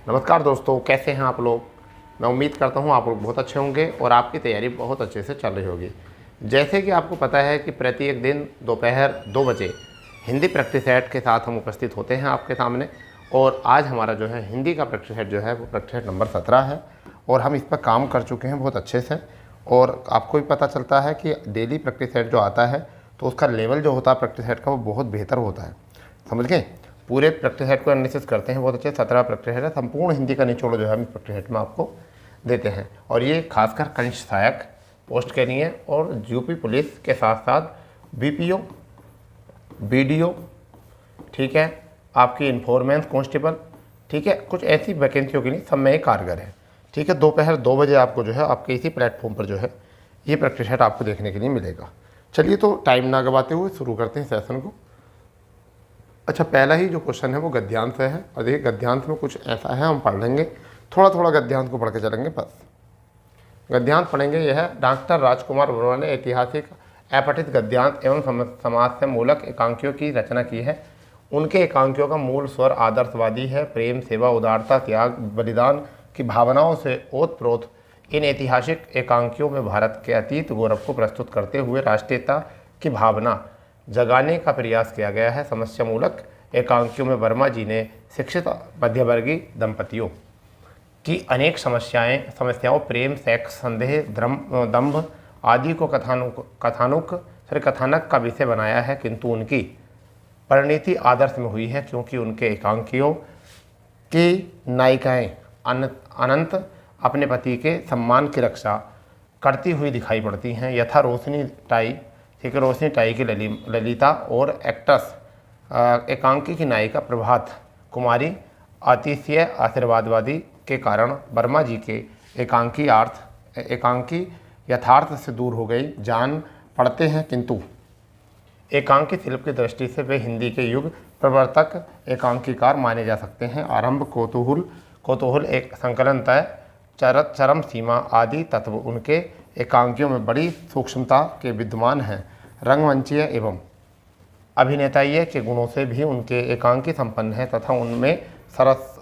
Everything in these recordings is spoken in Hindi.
नमस्कार दोस्तों, कैसे हैं आप लोग। मैं उम्मीद करता हूं आप लोग बहुत अच्छे होंगे और आपकी तैयारी बहुत अच्छे से चल रही होगी। जैसे कि आपको पता है कि प्रत्येक दिन दोपहर 2 बजे हिंदी प्रैक्टिस सेट के साथ हम उपस्थित होते हैं आपके सामने। और आज हमारा जो है हिंदी का प्रैक्टिस सेट जो है वो प्रैक्टिस सेट नंबर 17 है और हम इस पर काम कर चुके हैं बहुत अच्छे से। और आपको भी पता चलता है कि डेली प्रैक्टिस सेट जो आता है तो उसका लेवल जो होता है प्रैक्टिस सेट का वो बहुत बेहतर होता है। समझ गए। पूरे प्रैक्टिस सेट को एनालिसिस करते हैं बहुत अच्छे। 17 प्रैक्टिस सेट है, संपूर्ण हिंदी का निचोड़ जो है हम प्रैक्टिस सेट में आपको देते हैं। और ये खासकर कंच सहायक पोस्ट के लिए और यूपी पुलिस के साथ साथ बीपीओ, बीडीओ, ठीक है, आपकी इन्फॉर्मेंस कांस्टेबल, ठीक है, कुछ ऐसी वैकेंसियों के लिए सब में ये कारगर है। ठीक है, दोपहर 2 बजे आपको जो है आपके इसी प्लेटफॉर्म पर जो है ये प्रैक्टिस सेट आपको देखने के लिए मिलेगा। चलिए तो टाइम ना गवाते हुए शुरू करते हैं सेशन को। अच्छा, पहला ही जो क्वेश्चन है वो गद्यांश है। और देखिए गद्यांश में कुछ ऐसा है, हम पढ़ लेंगे थोड़ा थोड़ा गद्यांश को पढ़ के चलेंगे बस। गद्यांश पढ़ेंगे। यह है डॉक्टर राजकुमार वर्मा ने ऐतिहासिक अपठित गद्यांश एवं समाज से मूलक एकांकियों की रचना की है। उनके एकांकियों का मूल स्वर आदर्शवादी है। प्रेम, सेवा, उदारता, त्याग, बलिदान की भावनाओं से ओतप्रोत इन ऐतिहासिक एकांकियों में भारत के अतीत गौरव को प्रस्तुत करते हुए राष्ट्रीयता की भावना जगाने का प्रयास किया गया है। समस्या मूलक एकांकियों में वर्मा जी ने शिक्षित मध्यवर्गीय दंपतियों की अनेक समस्याओं प्रेम, सेक्स, संदेह, दंभ आदि को कथानक का विषय बनाया है, किंतु उनकी परिणति आदर्श में हुई है क्योंकि उनके एकांकियों की नायिकाएं अनंत अपने पति के सम्मान की रक्षा करती हुई दिखाई पड़ती हैं। यथा रोशनी टाई, ठीक है, रोशनी टाई की ललिता और एक्ट्रेस एकांकी की नायिका प्रभात कुमारी अतिशय आशीर्वादवादी के कारण वर्मा जी के एकांकी यथार्थ से दूर हो गई जान पड़ते हैं, किंतु एकांकी शिल्प की दृष्टि से वे हिंदी के युग प्रवर्तक एकांकीकार माने जा सकते हैं। आरंभ, कौतूहल, एक संकलन तय, चरम सीमा आदि तत्व उनके एकांकियों में बड़ी सूक्ष्मता के विद्यमान हैं। रंगमंचीय एवं अभिनेताईय के गुणों से भी उनके एकांकी संपन्न है तथा उनमें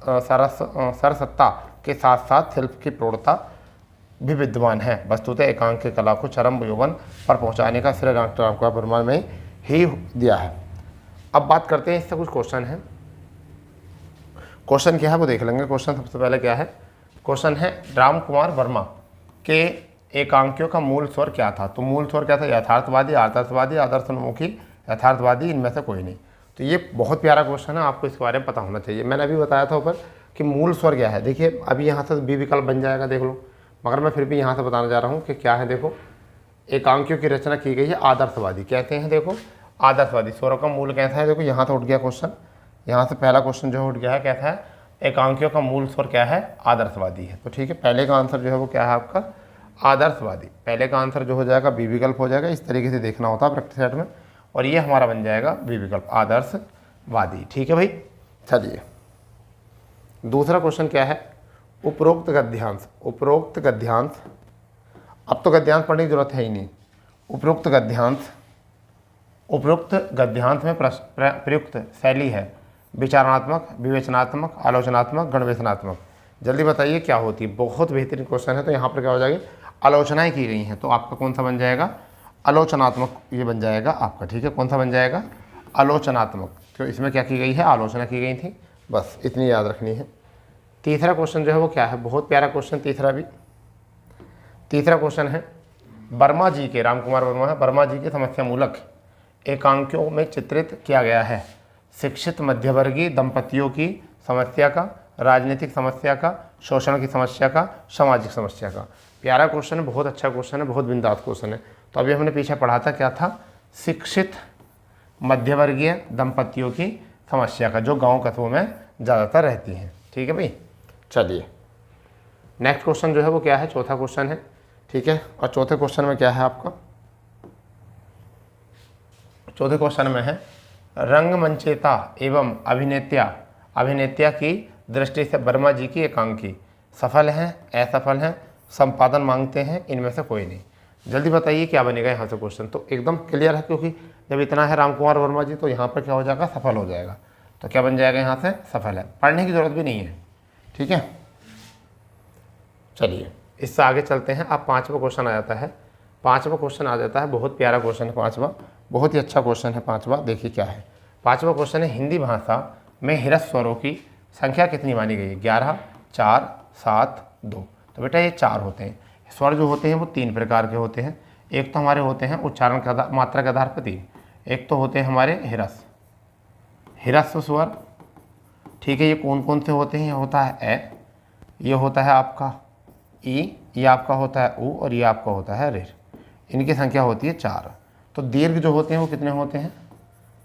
सरसत्ता के साथ साथ शिल्प की प्रौढ़ता भी विद्यमान है। वस्तुतः एकांकी कला को चरम यौवन पर पहुंचाने का श्रेय डॉक्टर राजकुमार वर्मा में ही दिया है। अब बात करते हैं, इससे कुछ क्वेश्चन है। क्वेश्चन क्या है वो देख लेंगे। क्वेश्चन सबसे पहले क्या है, क्वेश्चन है रामकुमार वर्मा के एकांकियों का मूल स्वर क्या था। तो मूल स्वर क्या था, यथार्थवादी, आदर्शवादी, आदर्शोन्मुखी, यथार्थवादी, इनमें से कोई नहीं। तो ये बहुत प्यारा क्वेश्चन है, आपको इसके बारे में पता होना चाहिए। मैंने अभी बताया था ऊपर कि मूल स्वर क्या है। देखिए अभी यहाँ से बी विकल्प बन जाएगा, देख लो, मगर मैं फिर भी यहाँ से बताने जा रहा हूँ कि क्या है। देखो एकांकियों की रचना की गई है आदर्शवादी, कहते हैं देखो आदर्शवादी। स्वरों का मूल कैसा है, देखो यहाँ से उठ गया क्वेश्चन, यहाँ से पहला क्वेश्चन जो उठ गया है, कैसा है, एकांकियों का मूल स्वर क्या है, आदर्शवादी है। तो ठीक है, पहले का आंसर जो है वो क्या है आपका, आदर्शवादी। पहले का आंसर जो हो जाएगा बी विकल्प हो जाएगा। इस तरीके से देखना होता है प्रैक्टिस सेट में, और ये हमारा बन जाएगा बी विकल्प, आदर्शवादी। ठीक है भाई, चलिए दूसरा क्वेश्चन क्या है, उपरोक्त गद्यांश। उपरोक्त गद्यांश, अब तो गद्यांश पढ़ने की जरूरत है ही नहीं। उपरोक्त गद्यांश में प्रयुक्त शैली है विचारणात्मक, विवेचनात्मक, आलोचनात्मक, गणवेशनात्मक। जल्दी बताइए क्या होती है। बहुत बेहतरीन क्वेश्चन है। तो यहाँ पर क्या हो जाएगी, आलोचनाएं की गई हैं, तो आपका कौन सा बन जाएगा, आलोचनात्मक ये बन जाएगा आपका। ठीक है, कौन सा बन जाएगा, आलोचनात्मक। तो इसमें क्या की गई है, आलोचना की गई थी, बस इतनी याद रखनी है। तीसरा क्वेश्चन जो है वो क्या है, बहुत प्यारा क्वेश्चन तीसरा भी। तीसरा क्वेश्चन है वर्मा जी के, रामकुमार वर्मा है, वर्मा जी के समस्या मूलक एकांकियों में चित्रित किया गया है शिक्षित मध्यवर्गीय दंपतियों की समस्या का, राजनीतिक समस्या का, शोषण की समस्या का, सामाजिक समस्या का। प्यारा क्वेश्चन है, बहुत अच्छा क्वेश्चन है, बहुत बिंदास क्वेश्चन है। तो अभी हमने पीछे पढ़ा था, क्या था, शिक्षित मध्यवर्गीय दंपतियों की समस्या का, जो गांव कस्बों में ज़्यादातर रहती हैं। ठीक है भाई, चलिए नेक्स्ट क्वेश्चन जो है वो क्या है, चौथा क्वेश्चन है। ठीक है, और चौथे क्वेश्चन में क्या है आपका, चौथे क्वेश्चन में है रंगमंचेता एवं अभिनेत्या की दृष्टि से वर्मा जी की एकांकी सफल हैं, असफल हैं, संपादन मांगते हैं, इनमें से कोई नहीं। जल्दी बताइए क्या बनेगा यहाँ से क्वेश्चन। तो एकदम क्लियर है, क्योंकि जब इतना है रामकुमार वर्मा जी, तो यहाँ पर क्या हो जाएगा, सफल हो जाएगा। तो क्या बन जाएगा यहाँ से, सफल है। पढ़ने की जरूरत भी नहीं है, ठीक है, चलिए इससे आगे चलते हैं। अब 5वां क्वेश्चन आ जाता है। 5वां क्वेश्चन आ जाता है, बहुत प्यारा क्वेश्चन है 5वां, बहुत ही अच्छा क्वेश्चन है 5वां। देखिए क्या है 5वां क्वेश्चन है, हिंदी भाषा में ह्रस्व स्वरों की संख्या कितनी मानी गई है? 11, 4, 7, 2। तो बेटा ये 4 होते हैं। स्वर जो होते हैं वो 3 प्रकार के होते हैं। एक तो हमारे होते हैं उच्चारण के आधार, मात्रा के आधार पर 3। एक तो होते हैं हमारे ह्रस्व स्वर, ठीक है। ये कौन कौन से होते हैं? ये होता है ए, ये होता है आपका ई, ये आपका होता है ऊ, और ये आपका होता है ऋ। इनकी संख्या होती है 4। तो दीर्घ जो होते हैं वो कितने होते हैं?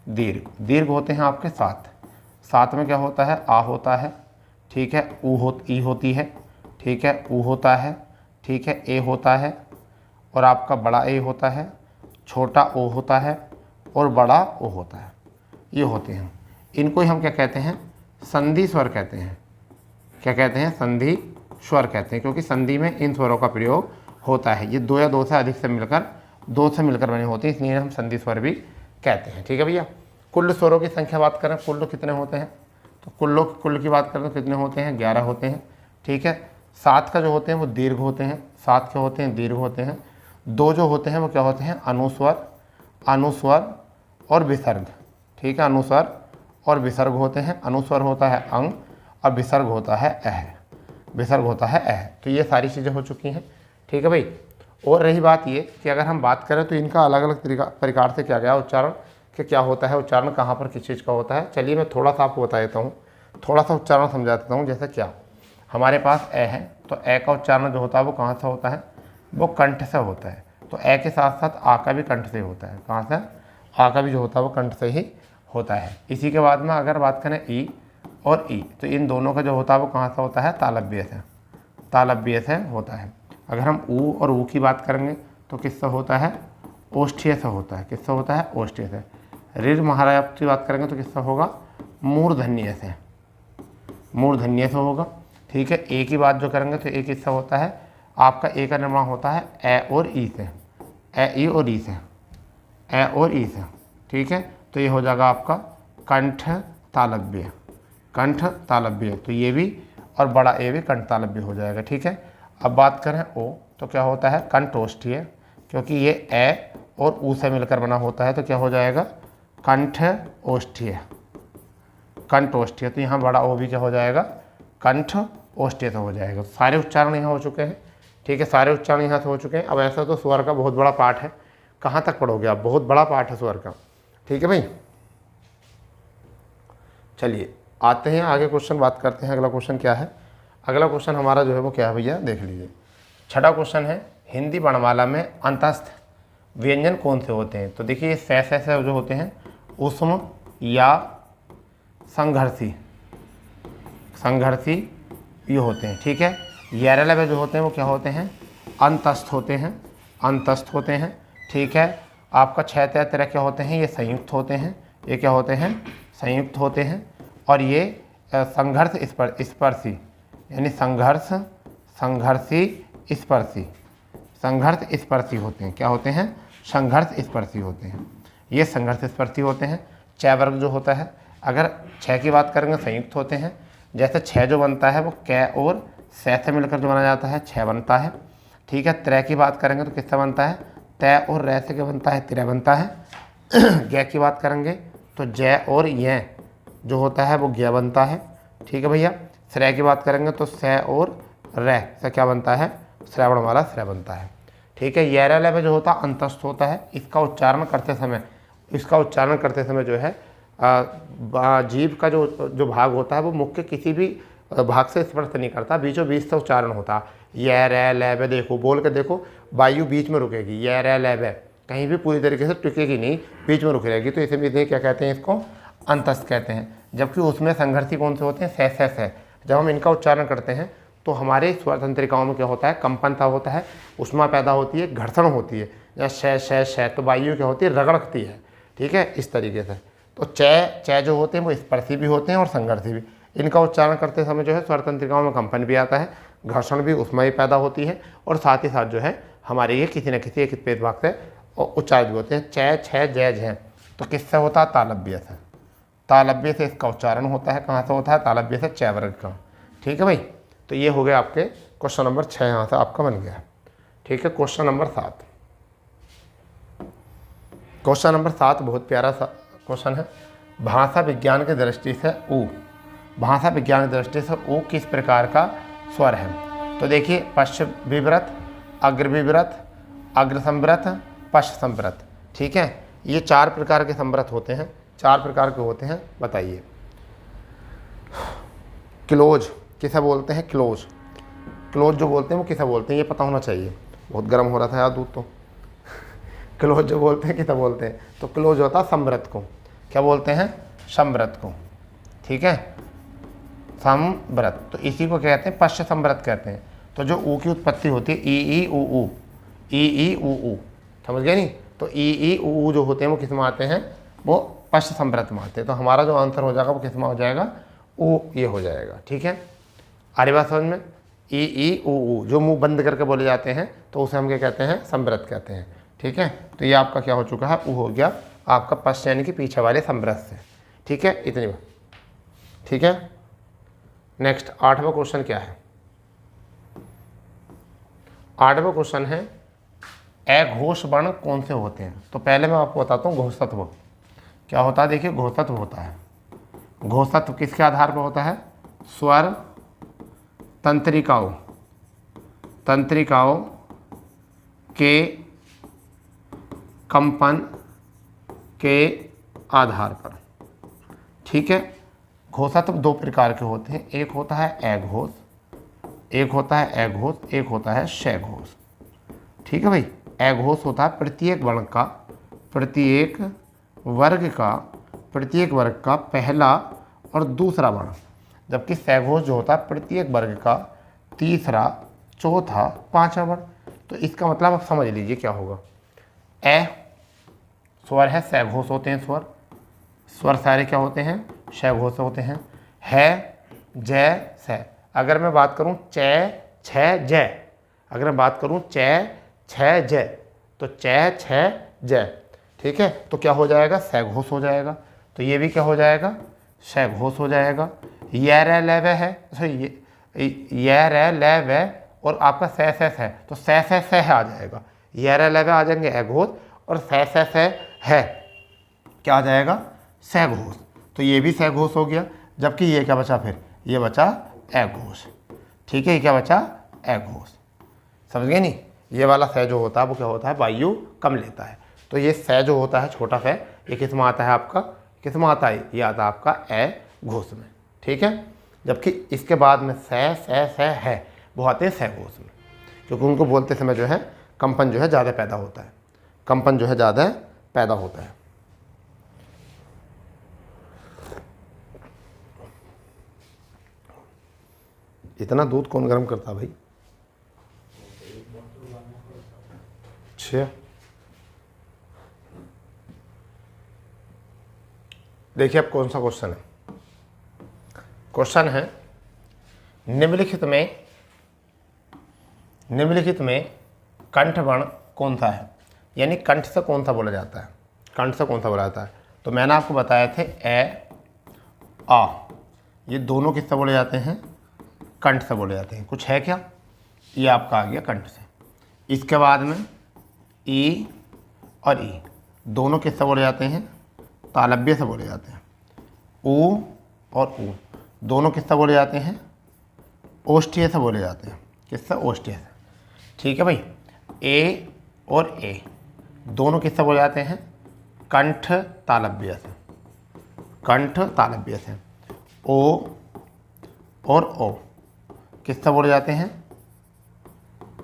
दीर्घ होते हैं आपके 7। 7 में क्या होता है? आ होता है, ठीक है, ई होती है, ठीक है, ऊ होता है, ठीक है, ए होता है, और आपका बड़ा ए होता है, छोटा ओ होता है, और बड़ा ओ होता है। ये होते हैं, इनको ही हम क्या कहते हैं? संधि स्वर कहते हैं। क्या कहते हैं? संधि स्वर कहते हैं, क्योंकि संधि में इन स्वरों का प्रयोग होता है। ये 2 या 2 से अधिक से मिलकर, 2 से मिलकर बने होते हैं, इसलिए हम संधि स्वर भी कहते हैं, ठीक है भैया। कुल स्वरों की संख्या बात करें, कुल कितने होते हैं? तो कुल की बात करें तो कितने होते हैं? 11 होते हैं, ठीक है। 7 का जो होते हैं वो दीर्घ होते हैं, 7 के होते हैं दीर्घ होते हैं। 2 जो होते हैं वो क्या होते हैं? अनुस्वर और विसर्ग, ठीक है। अनुस्वर और विसर्ग होते हैं। अनुस्वर होता है अंग, और विसर्ग होता है अह। तो ये सारी चीज़ें हो चुकी हैं, ठीक है भाई। और रही बात ये कि अगर हम बात करें तो इनका अलग अलग प्रकार से क्या गया उच्चारण, कि क्या होता है उच्चारण, कहाँ पर किस चीज़ का होता है। चलिए मैं थोड़ा सा आपको बता देता हूँ, थोड़ा सा उच्चारण समझा देता हूँ। जैसे क्या हमारे पास ए है, तो ए का उच्चारण जो होता है वो कहाँ से होता है? वो कंठ से होता है। तो ए के साथ साथ आ का भी कंठ से होता है। कहाँ से? आ का भी जो होता है वो कंठ से ही होता है। इसी के बाद में अगर बात करें ई और ई, तो इन दोनों का जो होता है वो कहाँ से होता है? तालव्य से होता है। अगर हम ऊ और ऊ की बात करेंगे तो किससे होता है? ओष्ठ्य से होता है। किससे होता है? ओष्ठ्य से। ऋ महाराज की बात करेंगे तो किससे होगा? मूर्धन्य से होगा, ठीक है। ए की बात जो करेंगे तो ए किससे होता है? आपका ए का निर्माण होता है ए और ई से, ए और ई से, ठीक है। तो ये हो जाएगा आपका कंठ तालव्य, तो ये भी और बड़ा ए भी कंठ तालव्य हो जाएगा, ठीक है। अब बात करें ओ, तो क्या होता है? कंठोष्ठीय, क्योंकि ये ए और ऊ से मिलकर बना होता है, तो क्या हो जाएगा? कंठोष्ठीय। तो यहाँ बड़ा ओ भी क्या हो जाएगा? कंठोष्ठीय से हो जाएगा। सारे उच्चारण यहाँ हो चुके हैं, ठीक है, सारे उच्चारण यहाँ से हो चुके हैं। अब ऐसा तो स्वर का बहुत बड़ा पाठ है, कहाँ तक पढ़ोगे आप? बहुत बड़ा पाठ है स्वर का, ठीक है भाई। चलिए आते हैं आगे क्वेश्चन, बात करते हैं अगला क्वेश्चन क्या है। अगला क्वेश्चन हमारा जो है वो क्या है भैया, देख लीजिए। 6वां क्वेश्चन है, हिंदी वर्णमाला में अंतस्थ व्यंजन कौन से होते हैं? तो देखिए ये से जो होते हैं ऊष्म या संघर्षी ये होते हैं, ठीक है। यरलव जो होते हैं वो क्या होते हैं? अंतस्थ होते हैं, ठीक है। आपका 6 तरह क्या होते हैं? ये संयुक्त होते हैं। ये क्या होते हैं? संयुक्त होते हैं। और ये संघर्ष स्पर्शी, यानी संघर्ष स्पर्शी होते हैं। क्या होते हैं? संघर्ष स्पर्शी होते हैं। ये संघर्ष स्पर्शी होते हैं। 6 वर्ग जो होता है, अगर 6 की बात करेंगे संयुक्त होते हैं। जैसे 6 जो बनता है वो कै और से मिलकर जो बना जाता है 6 बनता है, ठीक है। त्रय की बात करेंगे तो किससे बनता है? तय और रै से क्या बनता है? त्रय बनता है। ज्ञ की बात करेंगे तो जय और य जो होता है वो ज्ञ बनता है, ठीक है भैया। श्रय की बात करेंगे तो स और रै से क्या बनता है? श्रवण वाला श्रय बनता है, ठीक है। यरल में जो होता है अंतस्थ होता है। इसका उच्चारण करते समय जो है जीभ का जो भाग होता है वो मुख्य किसी भी भाग से स्पर्श नहीं करता, बीचों बीच से उच्चारण होता। य रै लै ब, देखो बोल के देखो, वायु बीच में रुकेगी। य रै लै ब कहीं भी पूरी तरीके से टिकेगी नहीं, बीच में रुक रहेगी, तो इसे भी क्या कहते हैं? इसको अंतस्थ कहते हैं। जबकि उसमें संघर्षी कौन से होते हैं? से। जब हम इनका उच्चारण करते हैं तो हमारे स्वर तंत्रिकाओं में क्या होता है? कंपनता होता है, उष्मा पैदा होती है, घर्षण होती है। या शय तो वायु क्या होती है? रगड़ती है, ठीक है, इस तरीके से। तो चय जो होते हैं वो स्पर्शी भी होते हैं और संघर्षी भी। इनका उच्चारण करते समय जो है स्वर तंत्रिकाओं में कंपन भी आता है, घर्षण भी उष्मा भी पैदा होती है, और साथ ही साथ जो है हमारे ये किसी न किसी एक पेट भाग से उच्चारित भी होते हैं। चय छय जय झ तो किससे होता है? तालव्य से इसका उच्चारण होता है। कहाँ से होता है? तालव्य से, चय वर्ग का, ठीक है भाई। तो ये हो गया आपके क्वेश्चन नंबर 6 यहाँ से आपका बन गया। ठीक है, क्वेश्चन नंबर 7। क्वेश्चन नंबर 7 बहुत प्यारा सा क्वेश्चन है। भाषा विज्ञान की दृष्टि से ऊ, भाषा विज्ञान की दृष्टि से ऊ किस प्रकार का स्वर है? तो देखिए, पश्च विव्रत, अग्र विव्रत, अग्र संव्रत, पश्च संव्रत। ठीक है, ये 4 प्रकार के संव्रत होते हैं, 4 प्रकार के होते हैं। बताइए, क्लोज किसे बोलते हैं? क्लोज, क्लोज जो बोलते हैं वो किसे बोलते हैं? ये पता होना चाहिए। बहुत गर्म हो रहा था यार दूध तो। क्लोज जो बोलते हैं किसे बोलते हैं? तो क्लोज होता है संव्रत को। क्या बोलते हैं? संव्रत को। ठीक है, संव्रत। तो इसी को कहते हैं पश्च संव्रत कहते हैं। तो जो ऊ की उत्पत्ति होती है ई ऊ ऊ, ई ऊ, समझ गए नहीं? तो ई ऊ जो होते हैं वो किस में आते हैं? वो पश्च संव्रत में आते हैं। तो हमारा जो आंसर हो जाएगा वो किस में हो जाएगा? ऊ, ये हो जाएगा। ठीक है, आ रही बात समझ में? ई ऊ जो मुंह बंद करके बोले जाते हैं तो उसे हम क्या कहते हैं? संव्रत कहते हैं। ठीक है, तो ये आपका क्या हो चुका है? ऊ हो गया आपका पश्च यानी कि पीछे वाले संव्रत से। ठीक है, इतनी बात। ठीक है, नेक्स्ट 8वां क्वेश्चन क्या है? 8वां क्वेश्चन है अघोष वर्ण कौन से होते हैं? तो पहले मैं आपको बताता हूँ घोषतत्व क्या होता है। देखिए, घोषतत्व होता है, घोषतत्व किसके आधार पर होता है? स्वर तंत्रिकाओं, तंत्रिकाओं के कंपन के आधार पर। ठीक है, घोषतत्व 2 प्रकार के होते हैं, एक होता है अघोष, एक होता है अघोष, एक होता है शघोष। ठीक है भाई, अघोष होता है प्रत्येक वर्ण का, प्रत्येक वर्ग का पहला और दूसरा वर्ण, जबकि शघोष जो होता है प्रत्येक वर्ग का तीसरा, चौथा, पांचवा वर्ण। तो इसका मतलब आप समझ लीजिए क्या होगा। स्वर है, शघोष होते हैं स्वर, स्वर सारे क्या होते हैं? शघोष होते हैं। है, जय, स। अगर मैं बात करूं च, छ, जय, अगर मैं बात करूं च, छ, जय, तो च, छ, जय। ठीक है, तो क्या हो जाएगा? शघोष हो जाएगा। तो ये भी क्या हो जाएगा? शघोष हो जाएगा। य र ल व है, य र ल व और आपका स है, तो स आ जाएगा। य र ल व आ जाएंगे अघोष, और स है क्या आ जाएगा? शघोष। तो ये भी शघोष हो गया, जबकि ये क्या बचा? फिर ये बचा अघोष। ठीक है, ये क्या बचा? अघोष। समझ गए नहीं? ये वाला स जो होता है वो क्या होता है? वायु कम लेता है। तो ये स जो होता है, छोटा स, ये किस में आता है आपका? किस में आता है? ये आता है आपका अघोष में। ठीक है, जबकि इसके बाद में स है वो आते हैं शघोष में, क्योंकि उनको बोलते समय जो है कंपन जो है ज़्यादा पैदा होता है, कंपन जो है ज़्यादा पैदा होता है। इतना दूध कौन गर्म करता भाई? अच्छा, देखिए अब कौन सा क्वेश्चन है। क्वेश्चन है निम्नलिखित में कंठ वर्ण कौन सा है? यानी कंठ से कौन सा बोला जाता है? कंठ से कौन सा बोला जाता है? तो मैंने आपको बताया थे आ, ये दोनों किससे बोले जाते हैं? कंठ से बोले जाते हैं। कुछ है क्या? ये आपका आ गया कंठ से। इसके बाद में ई और ई दोनों किससे बोले जाते हैं? तालव्य से बोले जाते हैं। ऊ और ऊ दोनों किससे बोले जाते हैं? ओष्ठीय से बोले जाते हैं। किससे? ओष्ठीय से। ठीक है भाई, ए और ए दोनों किससे बोले जाते हैं? कंठ तालव्य से, कंठ तालव्य से। ओ और ओ किससे बोले जाते हैं?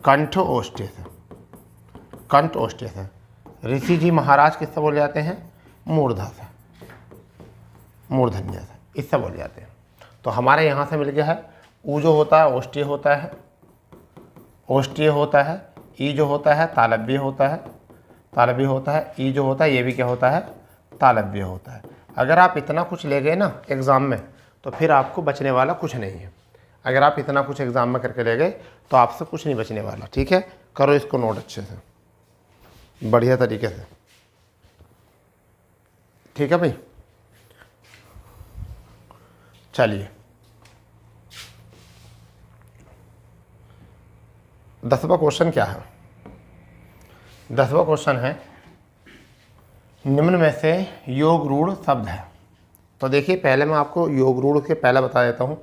कंठ ओष्ठीय से, कंठ ओष्ठीय से। ऋषि जी महाराज किससे बोले जाते हैं? मूर्धा से, मूर्धन्य से, इससे बोले जाते हैं। तो हमारे यहाँ से मिल गया है ऊ जो होता है ओष्ठीय होता है, ओष्ठीय होता है। ई जो होता है तालव्य होता है, तालव्य होता है। ई जो होता है ये भी क्या होता है? तालव्य होता है। अगर आप इतना कुछ ले गए ना एग्ज़ाम में तो फिर आपको बचने वाला कुछ नहीं है। अगर आप इतना कुछ एग्ज़ाम में करके ले गए तो आपसे कुछ नहीं बचने वाला। ठीक है, करो इसको नोट अच्छे से, बढ़िया तरीके से। ठीक है भाई, चलिए 10वां क्वेश्चन क्या है? 10वां क्वेश्चन है निम्न में से योग रूढ़ शब्द है। तो देखिए पहले मैं आपको योग रूढ़ के पहले बता देता हूँ।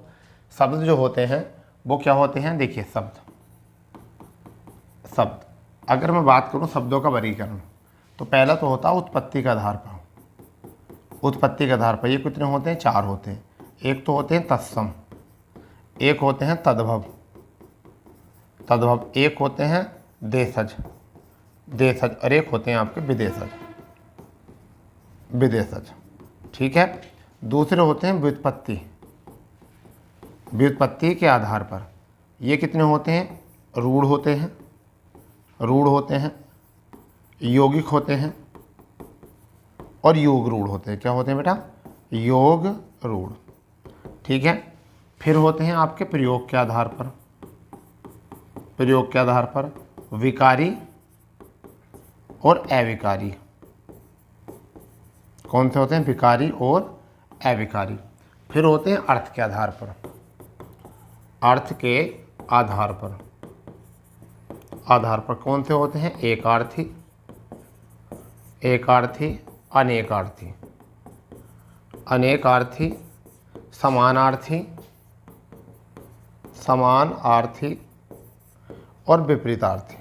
शब्द जो होते हैं वो क्या होते हैं? देखिए शब्द अगर मैं बात करूँ शब्दों का वर्गीकरण, तो पहला तो होता है उत्पत्ति के आधार पर। उत्पत्ति के आधार पर ये कितने होते हैं? 4 होते हैं। एक तो होते हैं तत्सम, एक होते हैं तद्भव, एक होते हैं देशज, और एक होते हैं आपके विदेशज। ठीक है। दूसरे होते हैं व्युत्पत्ति के आधार पर। ये कितने होते हैं? रूढ़ होते हैं, यौगिक होते हैं और योग रूढ़ होते हैं। क्या होते हैं बेटा? योग रूढ़। ठीक है। फिर होते हैं आपके प्रयोग के आधार पर विकारी और अविकारी। कौन से होते हैं? विकारी और अविकारी। फिर होते हैं अर्थ के आधार पर कौन से होते हैं? एकार्थी, अनेकार्थी, समानार्थी और विपरीतार्थी।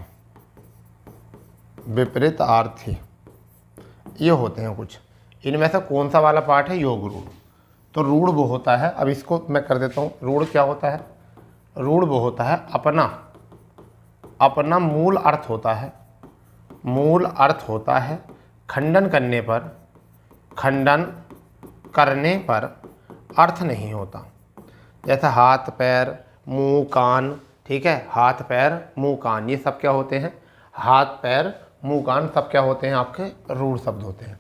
ये होते हैं कुछ। इनमें से कौन सा वाला पार्ट है? योग रूढ़। तो रूढ़ वो होता है, अब इसको मैं कर देता हूँ। रूढ़ क्या होता है? रूढ़ वो होता है अपना मूल अर्थ होता है। खंडन करने पर अर्थ नहीं होता। जैसे हाथ पैर मुंह कान। ठीक है। हाथ पैर मुंह कान ये सब क्या होते हैं? हाथ पैर मुंह कान सब क्या होते हैं? आपके रूढ़ शब्द होते हैं।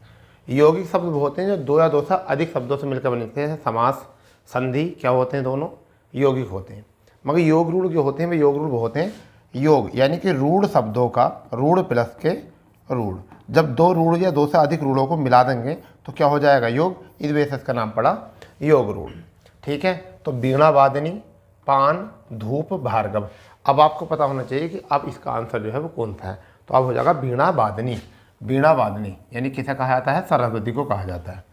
यौगिक शब्द वो होते हैं जो 2 या 2 से अधिक शब्दों से मिलकर बनते हैं। समास संधि क्या होते हैं? दोनों यौगिक होते हैं। मगर योग रूढ़ जो होते हैं वे योग रूढ़ वो होते हैं योग, यानी कि रूढ़ शब्दों का रूढ़ प्लस के रूढ़। जब 2 रूढ़ या 2 से अधिक रूढ़ों को मिला देंगे तो क्या हो जाएगा? योग। इस वजह से इसका नाम पड़ा योग रूढ़। ठीक है। तो वीणा वादनी, पान, धूप, भार्गव। अब आपको पता होना चाहिए कि अब इसका आंसर जो है वो कौन सा है। तो अब हो जाएगा वीणा वादनी, यानी किसे कहा जाता है? सरस्वती को कहा जाता है।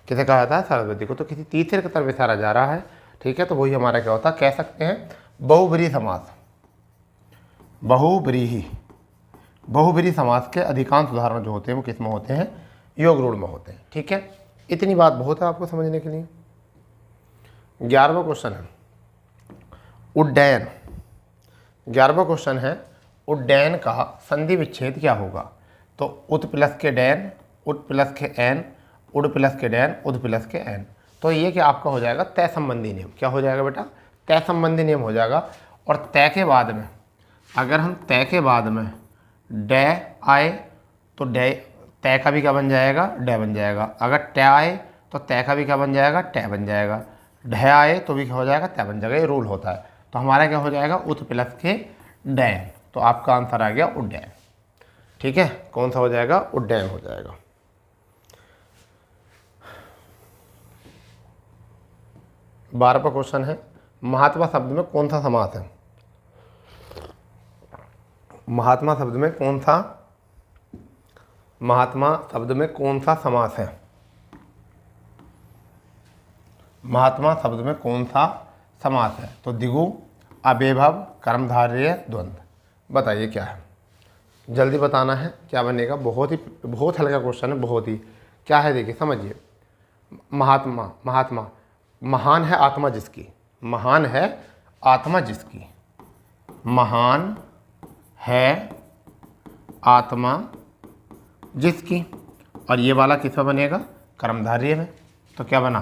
किसे कहा जाता है? सरस्वती को। तो किसी तीसरे की तरफ इशारा जा रहा है। ठीक है। तो वही हमारा क्या होता है? कह सकते हैं बहुब्रीहि समास। बहुब्रीहि समास के अधिकांश उदाहरण जो होते हैं वो किस में होते हैं? योग रूढ़ में होते हैं। ठीक है। इतनी बात बहुत है आपको समझने के लिए। 11वां क्वेश्चन है उड्डयन। 11वां क्वेश्चन है उड्डयन का संधि विच्छेद क्या होगा? तो उत प्लस के डैन, उड प्लस के एन, उड प्लस के डैन, उद प्लस के एन। तो ये क्या आपका हो जाएगा? तय संबंधी नियम। क्या हो जाएगा बेटा? तय संबंधी नियम हो जाएगा। और तय के बाद में अगर हम डे आए तो तय का भी क्या बन जाएगा? डे बन जाएगा। अगर टै आए तो तय का भी क्या बन जाएगा? टै बन जाएगा। ढ आए तो भी क्या हो जाएगा? तय बन जाएगा। ये रूल होता है। तो हमारा क्या हो जाएगा? उत प्लस के डैन। तो आपका आंसर आ गया उड्डयन। ठीक है। कौन सा हो जाएगा? उड्डयन हो जाएगा। 12वां क्वेश्चन है महात्मा शब्द में कौन सा समास है? महात्मा शब्द में कौन सा समास है? महात्मा शब्द में कौन सा समास है? तो दिगु, अवयव, कर्मधारय, द्वंद्व। बताइए क्या है? जल्दी बताना है क्या बनेगा। बहुत हल्का क्वेश्चन है। बहुत ही क्या है देखिए समझिए। महात्मा महान है आत्मा जिसकी। महान है आत्मा जिसकी। महान है आत्मा जिसकी। और ये वाला किस में बनेगा? कर्मधारय में। तो क्या बना?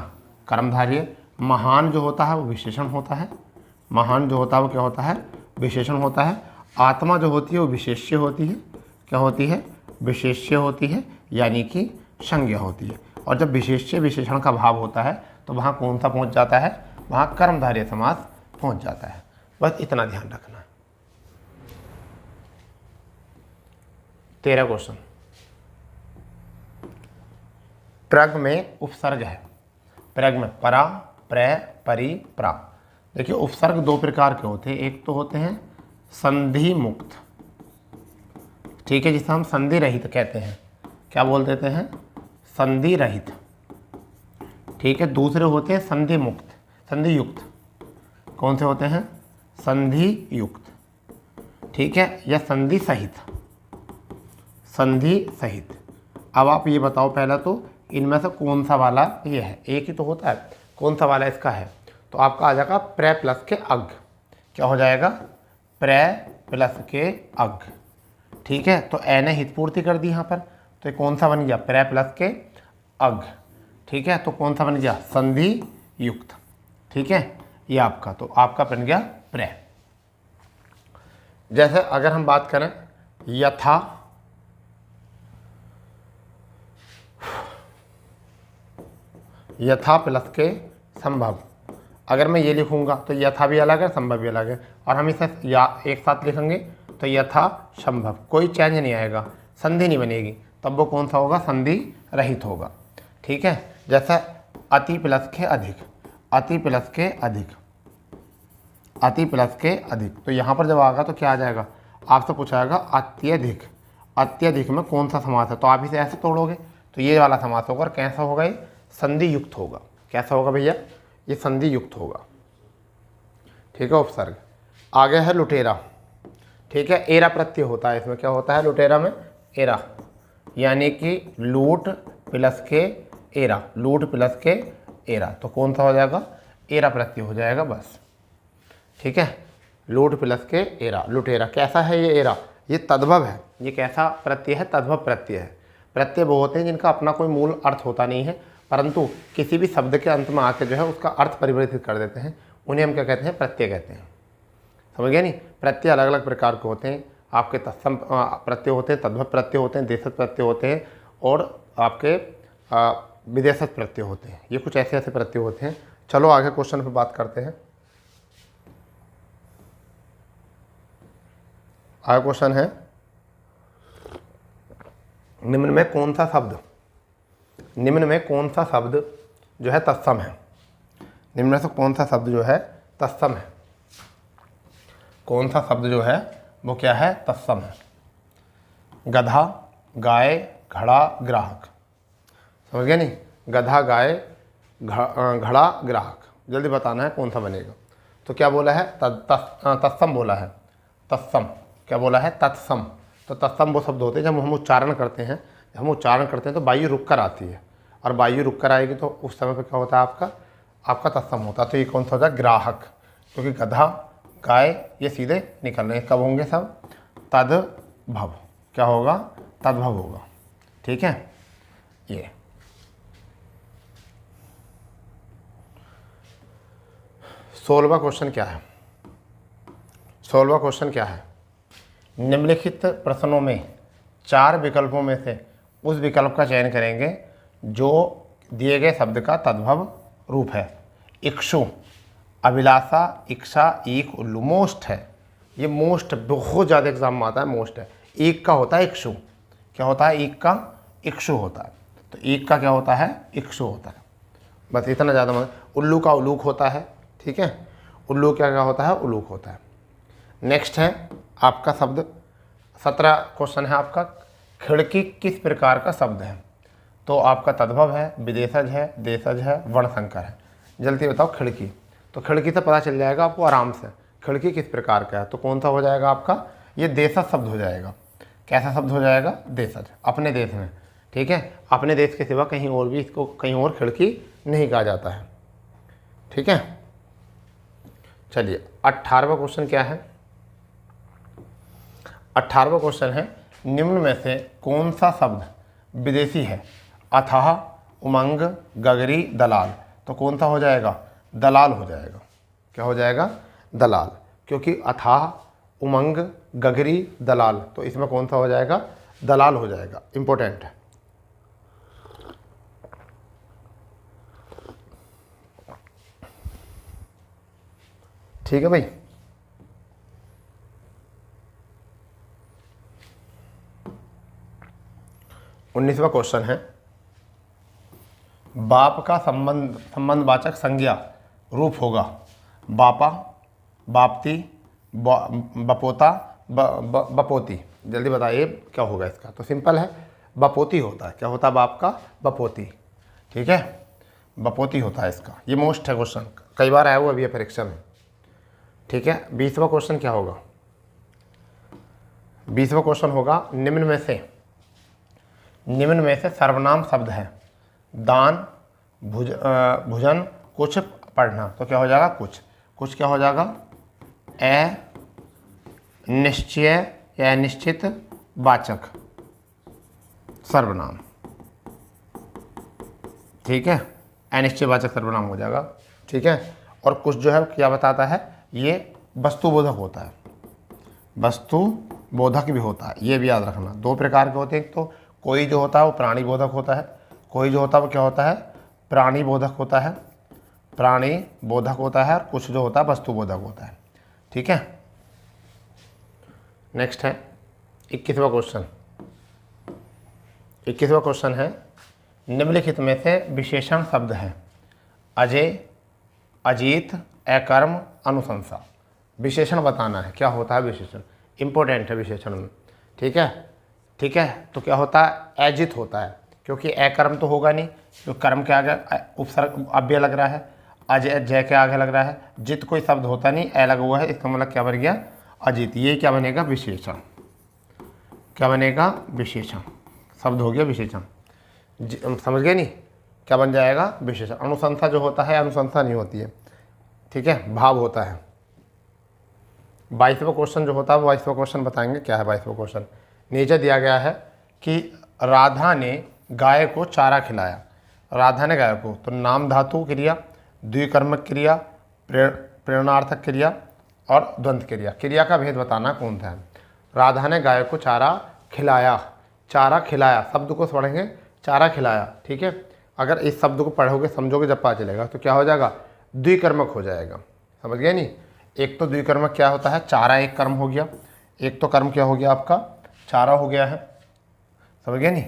कर्मधारय। महान जो होता है वो विशेषण होता है। महान जो होता है वो क्या होता है? विशेषण होता है। आत्मा जो होती है वो विशेष्य होती है। क्या होती है? विशेष्य होती है, यानी कि संज्ञा होती है। और जब विशेष्य विशेषण का भाव होता है तो वहाँ कौन सा पहुँच जाता है? वहाँ कर्मधारय समास पहुँच जाता है। बस इतना ध्यान रखना है। 13 क्वेश्चन। प्रग में उपसर्ग है। प्रग में परा, प्र, परि, प्रा। देखिए उपसर्ग 2 प्रकार के होते हैं। एक तो होते हैं संधि मुक्त, ठीक है, जिसे हम संधि रहित कहते हैं। क्या बोल देते हैं? संधि रहित, ठीक है। दूसरे होते हैं संधि मुक्त, संधि युक्त। कौन से होते हैं? संधि युक्त, ठीक है, या संधि सहित, संधि सहित। अब आप ये बताओ पहला तो इनमें से कौन सा वाला ये है? एक ही तो होता है, कौन सा वाला इसका है? तो आपका आ जाएगा प्रे प्लस के अग। क्या हो जाएगा? प्रे प्लस के अग, ठीक है। तो ए ने हित पूर्ति कर दी यहाँ पर, तो ये कौन सा बन गया? प्रे प्लस के अग, ठीक है। तो कौन सा बन गया? संधि युक्त, ठीक है, ये आपका। तो आपका बन गया प्रे। जैसे अगर हम बात करें यथा, यथा प्लस के संभव, अगर मैं ये लिखूंगा तो यथा भी अलग है, संभव भी अलग है, और हम इसे या एक साथ लिखेंगे तो यथा संभव, कोई चेंज नहीं आएगा, संधि नहीं बनेगी, तब वो कौन सा होगा? संधि रहित होगा, ठीक है। जैसा अति प्लस के अधिक, अति प्लस के अधिक, अति प्लस के अधिक, तो यहाँ पर जब आएगा तो क्या आ जाएगा? आपसे पूछाएगा अत्यधिक, अत्यधिक में कौन सा समास है? तो आप इसे ऐसे तोड़ोगे तो ये वाला समास होगा, और कैसा होगा? ये संधि युक्त होगा। कैसा होगा भैया? ये संधि युक्त होगा, ठीक है, उपसर्ग। आगे है लुटेरा, ठीक है, एरा प्रत्यय होता है इसमें। क्या होता है लुटेरा में? एरा, यानी कि लूट प्लस के एरा, लूट प्लस के एरा, तो कौन सा हो जाएगा? एरा प्रत्यय हो जाएगा बस, ठीक है। लूट प्लस के एरा, लुटेरा। कैसा है ये एरा? ये तद्भव है। ये कैसा प्रत्यय है? तद्भव प्रत्यय है। प्रत्यय वो होते हैं जिनका अपना कोई मूल अर्थ होता नहीं है, परंतु किसी भी शब्द के अंत में आके जो है उसका अर्थ परिवर्तित कर देते हैं, उन्हें हम क्या कहते हैं? प्रत्यय कहते हैं। समझ गया नहीं? प्रत्यय अलग अलग प्रकार के होते हैं। आपके तत्सम प्रत्यय होते हैं, तद्भव प्रत्यय होते हैं, देशज प्रत्यय होते हैं, और आपके विदेशज प्रत्यय होते हैं। ये कुछ ऐसे ऐसे प्रत्यय होते हैं। चलो आगे क्वेश्चन पर बात करते हैं। आगे क्वेश्चन है, निम्न में कौन सा शब्द, निम्न में कौन सा शब्द जो है तत्सम है? निम्न में से कौन सा शब्द जो है तत्सम है? कौन सा शब्द जो है वो क्या है? तत्सम है। गधा, गाय, घड़ा, ग्राहक। समझ गया नहीं? गधा, गाय, घड़ा, ग्राहक। जल्दी बताना है कौन सा बनेगा। तो क्या बोला है? तत्सम बोला है। तत्सम क्या बोला है? तत्सम। तो तत्सम वो शब्द होते हैं जब हम उच्चारण करते हैं, जब हम उच्चारण करते हैं तो वायु रुक कर आती है, और वायु रुक कर आएगी तो उस समय पर क्या होता है? आपका तत्सम होता है। तो ये कौन सा होता है? ग्राहक, क्योंकि गधा, गाय ये सीधे निकल रहे हैं। कब होंगे सब? तद्भव। क्या होगा? तद्भव होगा, ठीक है। ये 16वां क्वेश्चन क्या है? 16वां क्वेश्चन क्या है? निम्नलिखित प्रश्नों में 4 विकल्पों में से उस विकल्प का चयन करेंगे जो दिए गए शब्द का तद्भव रूप है। इक्षु, अभिलाषा, इच्छा, ईक, उल्लू। मोस्ट है ये, मोस्ट बहुत ज़्यादा एग्जाम में आता है। मोस्ट है, ईक का होता है इक्षु। क्या होता है? ईक का इक्षु होता है। तो ईक का क्या होता है? इक्षु होता है। बस इतना ज़्यादा मतलब। उल्लू का उलूक होता है, ठीक है। उल्लू क्या क्या होता है? उलूक होता है। नेक्स्ट है आपका शब्द 17 क्वेश्चन है आपका, खिड़की किस प्रकार का शब्द है? तो आपका तद्भव है, विदेशज है, देशज है, वर्णसंकर है। जल्दी बताओ खिड़की। तो खिड़की से पता चल जाएगा आपको आराम से खिड़की किस प्रकार का है। तो कौन सा हो जाएगा आपका? ये देशज शब्द हो जाएगा। कैसा शब्द हो जाएगा? देशज, अपने देश में, ठीक है। अपने देश के सिवा कहीं और भी इसको कहीं और खिड़की नहीं कहा जाता है, ठीक है। चलिए 18वां क्वेश्चन क्या है? 18वां क्वेश्चन है, निम्न में से कौन सा शब्द विदेशी है? अथाह, उमंग, गगरी, दलाल। तो कौन सा हो जाएगा? दलाल हो जाएगा। क्या हो जाएगा? दलाल, क्योंकि अथाह, उमंग, गगरी, दलाल, तो इसमें कौन सा हो जाएगा? दलाल हो जाएगा। इंपॉर्टेंट है। ठीक है भाई। उन्नीसवां क्वेश्चन है, बाप का संबंधवाचक संज्ञा रूप होगा बापा, बापती, बपोता, बपोती। जल्दी बताइए क्या होगा इसका। तो सिंपल है, बपोती होता है। क्या होता है बाप का? बपोती। ठीक है, बपोती होता है इसका। ये मोस्ट है क्वेश्चन, कई बार आया हुआ अभी परीक्षा में। ठीक है, 20वां क्वेश्चन क्या होगा? 20वां क्वेश्चन होगा, निम्न में से सर्वनाम शब्द है। दान, भुजन, कुछ, पढ़ना। तो क्या हो जाएगा? कुछ क्या हो जाएगा? निश्चय या निश्चित वाचक सर्वनाम। ठीक है, अनिश्चयवाचक सर्वनाम हो जाएगा। ठीक है, और कुछ जो है क्या बताता है? ये वस्तुबोधक होता है, वस्तुबोधक भी होता है। ये भी याद रखना, दो प्रकार के होते हैं। एक तो कोई जो होता है वो प्राणी बोधक होता है, कोई जो होता है वो क्या होता है? प्राणी बोधक होता है, प्राणी बोधक होता है, और कुछ जो होता है वस्तुबोधक होता है। ठीक है, नेक्स्ट है 21वां क्वेश्चन। 21वां क्वेश्चन है, निम्नलिखित में से विशेषण शब्द है। अजय, अजीत, अकर्म, अनुशंसा। विशेषण बताना है। क्या होता है विशेषण? इंपॉर्टेंट है विशेषण में। ठीक है, तो क्या होता है? अजित होता है, क्योंकि अकर्म तो होगा नहीं, तो कर्म के आगे उपसर्ग अव्यय लग रहा है। अजय, जय के आगे लग रहा है। जित कोई शब्द होता नहीं, ए लगा हुआ है, इसका मतलब क्या बन गया? अजित। ये क्या बनेगा? विशेषण। क्या बनेगा? विशेषण। शब्द हो गया विशेषण। समझ गए नहीं? क्या बन जाएगा? विशेषण। अनुशंसा जो होता है, अनुशंसा नहीं होती है। ठीक है, भाव होता है। 22वां क्वेश्चन जो होता है, 22वां क्वेश्चन बताएंगे क्या है 22वां क्वेश्चन। नीचे दिया गया है कि राधा ने गाय को चारा खिलाया। राधा ने गाय को, तो नाम धातु क्रिया, द्विकर्मक क्रिया, प्रेरणार्थक क्रिया और द्वंद्व क्रिया। क्रिया का भेद बताना कौन सा है। राधा ने गाय को चारा खिलाया, चारा खिलाया शब्द को पढ़ेंगे, चारा खिलाया। ठीक है, अगर इस शब्द को पढ़ोगे समझोगे जब पता चलेगा, तो क्या हो जाएगा? द्विकर्मक हो जाएगा। समझ गए नहीं? एक तो द्विकर्मक क्या होता है? चारा एक कर्म हो गया, एक तो कर्म क्या हो गया आपका? चारा हो गया है। समझ गए नहीं?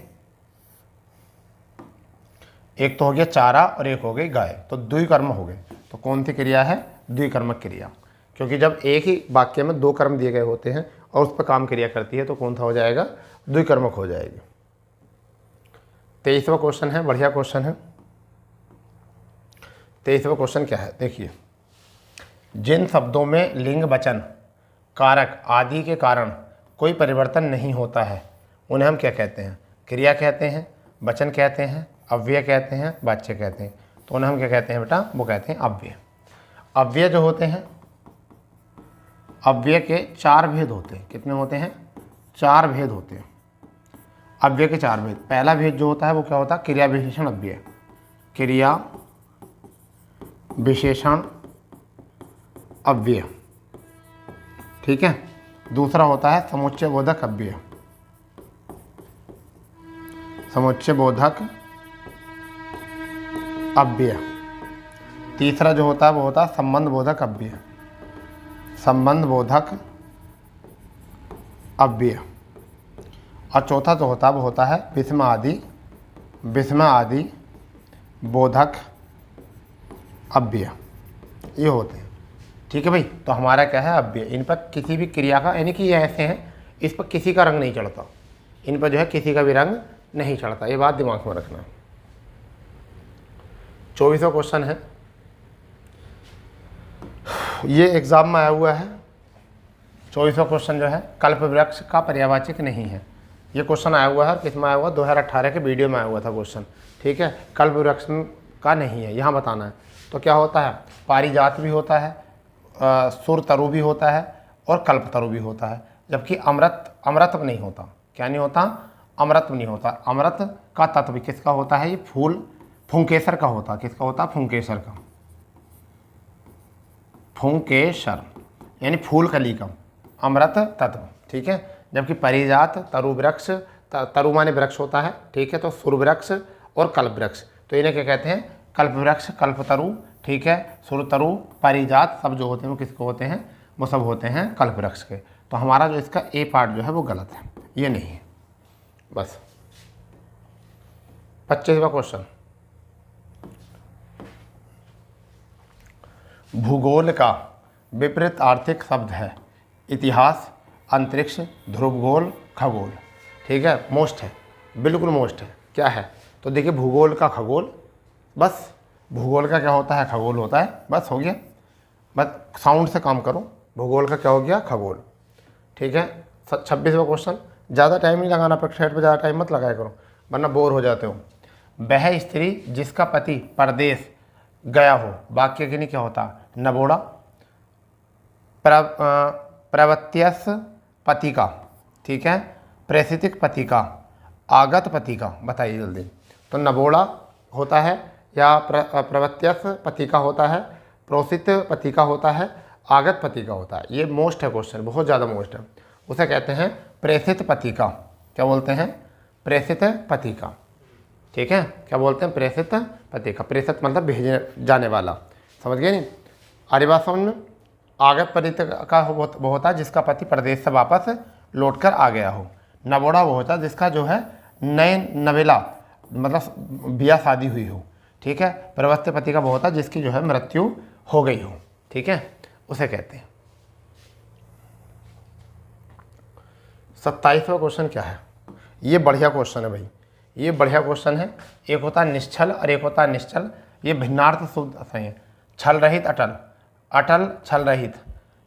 एक तो हो गया चारा और एक हो गई गाय, तो द्विकर्म हो गए। तो कौन सी क्रिया है? द्विकर्मक क्रिया। क्योंकि जब एक ही वाक्य में दो कर्म दिए गए होते हैं और उस पर काम क्रिया करती है, तो कौन सा हो जाएगा? द्विकर्मक हो जाएगी। 23वां क्वेश्चन है, बढ़िया क्वेश्चन है। 23वां क्वेश्चन क्या है? देखिए, जिन शब्दों में लिंग, वचन, कारक आदि के कारण कोई परिवर्तन नहीं होता है, उन्हें हम क्या कहते हैं? क्रिया कहते हैं, वचन कहते हैं, अव्यय कहते हैं, वाच्य कहते हैं। तो उन्हें हम क्या कहते हैं बेटा? वो कहते हैं अव्यय। अव्यय जो होते हैं, अव्यय के 4 भेद होते हैं। कितने होते हैं? 4 भेद होते हैं अव्यय के। 4 भेद। पहला भेद जो होता है वो क्या होता है? क्रिया विशेषण अव्यय, क्रिया विशेषण अव्यय। ठीक है, दूसरा होता है समुच्चय बोधक अव्यय, समुच्चय बोधक अव्यय। तीसरा जो होता है वो होता है संबंध बोधक अव्यय, संबंध बोधक अव्यय। और चौथा जो होता है वो होता है विस्मय आदि बोधक अव्यय। ये होते हैं। ठीक है भाई, तो हमारा क्या है? अव्यय। इन पर किसी भी क्रिया का, यानी कि ये ऐसे हैं, इस पर किसी का रंग नहीं चढ़ता, इन पर जो है किसी का भी रंग नहीं चढ़ता। ये बात दिमाग में रखना। 24वां क्वेश्चन है, ये एग्जाम में आया हुआ है। 24वां क्वेश्चन जो है, कल्प वृक्ष का पर्यायवाचक नहीं है। ये क्वेश्चन आया हुआ है, किस में आया हुआ? 2018 के वीडियो में आया हुआ था क्वेश्चन। ठीक है, कल्प वृक्ष का नहीं है, यहाँ बताना है। तो क्या होता है? पारिजात भी होता है, सुर तरु भी होता है, और कल्प तरु भी होता है। जबकि अमृत नहीं होता। क्या नहीं होता? अमृत नहीं होता। अमृत का तत्व किसका होता है? ये फूल फुंकेसर का होता है। किसका होता है? फुंकेसर का। फुंकेसर यानी फूल कली का अमृत तत्व। ठीक है, जबकि परिजात, तरु वृक्ष, तरु माने वृक्ष होता है। ठीक है, तो सुर वृक्ष और कल्प वृक्ष, तो इन्हें क्या कहते हैं? कल्प वृक्ष, कल्प तरु। ठीक है, सुर तरु, परिजात सब जो होते हैं वो किसको होते हैं? वो सब होते हैं कल्प वृक्ष के। तो हमारा जो इसका ए पार्ट जो है वो गलत है, ये नहीं है। बस 25वां क्वेश्चन, भूगोल का विपरीत आर्थिक शब्द है। इतिहास, अंतरिक्ष, ध्रुवगोल, खगोल। ठीक है, मोस्ट है, बिल्कुल मोस्ट है। क्या है? तो देखिए भूगोल का खगोल, बस भूगोल का क्या होता है? खगोल होता है, बस हो गया। बस साउंड से काम करो। भूगोल का क्या हो गया? खगोल। ठीक है। 26वां क्वेश्चन, ज़्यादा टाइम नहीं लगाना, प्रैक्टिस पर ज़्यादा टाइम मत लगाया करो वरना बोर हो जाते हो। वह स्त्री जिसका पति परदेश गया हो, वाक्य के लिए क्या होता? नबोड़ा। प्रवत्यस पति का, ठीक है, प्रेषितिक पति का, आगत पति का, बताइए जल्दी। तो नबोड़ा होता है या प्रवत्यस पति का होता है, प्रोषित पति का होता है, आगत पति का होता है। ये मोस्ट है क्वेश्चन, बहुत ज़्यादा मोस्ट है। उसे कहते हैं प्रेषित पति का। क्या बोलते हैं? प्रेषित पति का। ठीक है, क्या बोलते हैं? प्रेषित पति का। प्रेषित मतलब भेजने जाने वाला, समझ गए नहीं? आर्य भाषा में आगत पति का वो होता है जिसका पति प्रदेश से वापस लौट कर आ गया हो। नबोड़ा वो होता है जिसका जो है नए नवेला मतलब ब्याह शादी हुई हो। ठीक है। प्रवत्य पति का वो होता है जिसकी जो है मृत्यु हो गई हो। ठीक है, उसे कहते हैं। 27वां क्वेश्चन क्या है? ये बढ़िया क्वेश्चन है भाई, ये बढ़िया क्वेश्चन है। एक होता है निश्चल और एक होता है निश्चल। ये भिन्नार्थ शब्द सही है। छल रहित अटल, अटल छल रहित,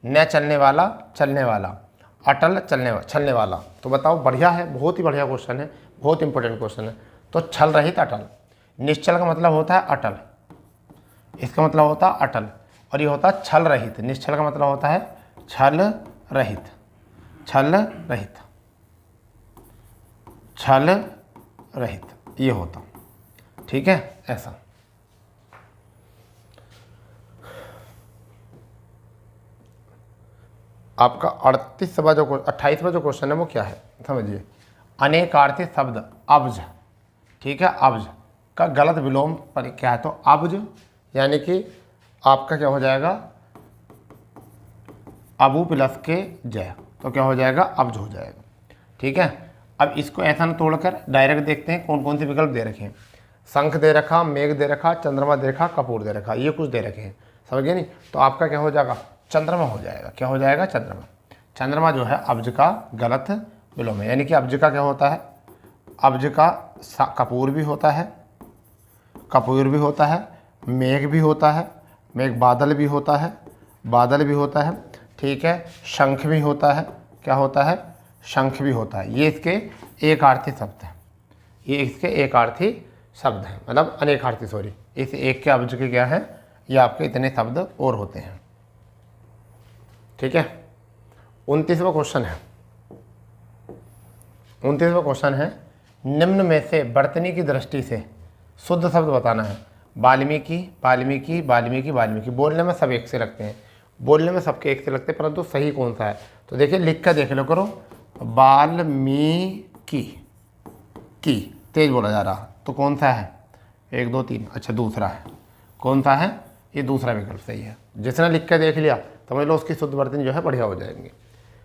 न चलने वाला चलने वाला, अटल छलने वाला। तो बताओ, बढ़िया है, बहुत ही बढ़िया क्वेश्चन है, बहुत इंपॉर्टेंट क्वेश्चन है। तो छल रहित अटल, निश्चल का मतलब होता है अटल, इसका मतलब होता है अटल, और ये होता है छल रहित। निश्चल का मतलब होता है छल रहित, छल रहित, छल रहित, ये होता। ठीक है, ऐसा। आपका 28वां जो क्वेश्चन है वो क्या है समझिए। अनेकार्थी शब्द अब्ज, ठीक है, अब्ज का गलत विलोम पर क्या है? तो अब्ज यानी कि आपका क्या हो जाएगा? अबू प्लस के जय, तो क्या हो जाएगा? अब्ज हो जाएगा। ठीक है। अब इसको ऐसा न तोड़कर डायरेक्ट देखते हैं कौन कौन से विकल्प दे रखे हैं। शंख दे रखा, मेघ दे रखा, चंद्रमा दे रखा, कपूर दे रखा, ये कुछ दे रखे हैं, समझ गए नहीं? तो आपका क्या हो जाएगा? चंद्रमा हो जाएगा। क्या हो जाएगा? चंद्रमा। चंद्रमा जो है अब्ज का गलत विलोम है, यानी कि अब्ज का क्या होता है? अब्ज का कपूर भी होता है, कपूर भी होता है, मेघ भी होता है, मेघ बादल भी होता है, बादल भी होता है। ठीक है, शंख भी होता है, क्या होता है? शंख भी होता है। ये इसके एक आर्थी शब्द हैं, ये इसके एक आर्थी शब्द हैं, मतलब अनेकार्थी, सॉरी। इस एक के अब्ज के क्या है? ये आपके इतने शब्द और होते हैं। ठीक है। 29वां क्वेश्चन है, 29वां क्वेश्चन है, निम्न में से वर्तनी की दृष्टि से शुद्ध शब्द बताना है। वाल्मीकि, वाल्मीकि, वाल्मीकि, वाल्मीकि। बोलने में सब एक से लगते हैं, बोलने में सबके एक से लगते हैं, परंतु सही कौन सा है? तो देखिए लिख कर देख लो करो। वाल्मीकि, की तेज बोला जा रहा, तो कौन सा है? 1 2 3, अच्छा दूसरा है। कौन सा है? ये दूसरा विकल्प सही है। जिसने लिख कर देख लिया समझ लो उसकी शुद्ध वर्तनी जो है बढ़िया हो जाएंगे।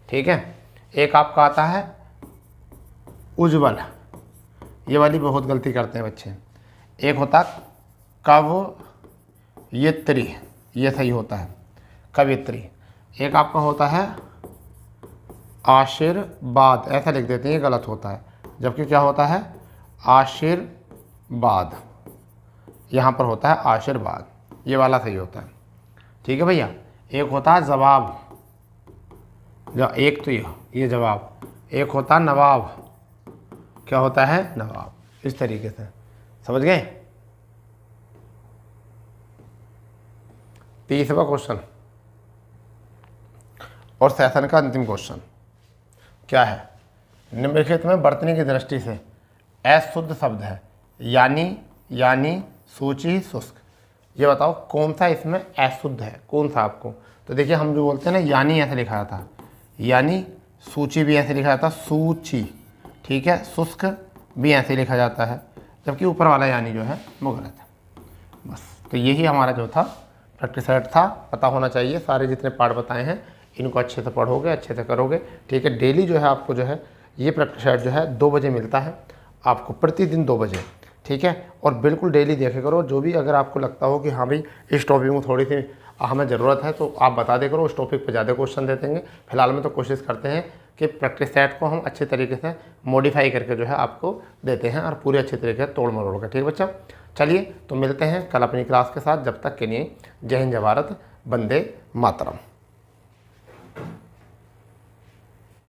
ठीक है। एक आपका आता है उज्ज्वल, ये वाली बहुत गलती करते हैं बच्चे। एक होता कवयित्री, ये सही होता है, कवयित्री। एक आपका होता है आशीर्वाद, ऐसा लिख देते हैं, ये गलत होता है, जबकि क्या होता है? आशीर्वाद, यहाँ पर होता है आशीर्वाद, ये वाला सही होता है। ठीक है भैया। एक होता है जवाब, एक तो ये जवाब। एक होता है नवाब, क्या होता है? नवाब। इस तरीके से समझ गए। 30वां क्वेश्चन और सेशन का अंतिम क्वेश्चन क्या है? निम्नलिखित में वर्तनी की दृष्टि से अशुद्ध शब्द है, यानी, सूची, शुष्क। ये बताओ कौन सा इसमें अशुद्ध है, कौन सा आपको? तो देखिए हम जो बोलते हैं ना, यानी ऐसे लिखा था, यानी, सूची भी ऐसे लिखा जाता है, सूची। ठीक है। शुष्क भी ऐसे लिखा जाता है, जबकि ऊपर वाला यानी जो है वो गलत है। बस, तो यही हमारा जो था प्रैक्टिस सेट था। पता होना चाहिए सारे जितने पार्ट बताए हैं, इनको अच्छे से पढ़ोगे, अच्छे से करोगे। ठीक है। डेली जो है आपको जो है ये प्रैक्टिस सेट जो है 2 बजे मिलता है आपको, प्रतिदिन 2 बजे। ठीक है। और बिल्कुल डेली देखे करो। जो भी अगर आपको लगता हो कि हाँ भाई इस टॉपिक में थोड़ी सी हमें ज़रूरत है तो आप बता दे करो, उस टॉपिक पर ज़्यादा क्वेश्चन दे देंगे। फिलहाल में तो कोशिश करते हैं कि प्रैक्टिस सेट को हम अच्छे तरीके से मॉडिफाई करके जो है आपको देते हैं और पूरे अच्छे तरीके से तोड़ मरोड़ कर। ठीक है बच्चा, चलिए तो मिलते हैं कल अपनी क्लास के साथ। जब तक के लिए जय हिंद, जय भारत, वंदे मातरम।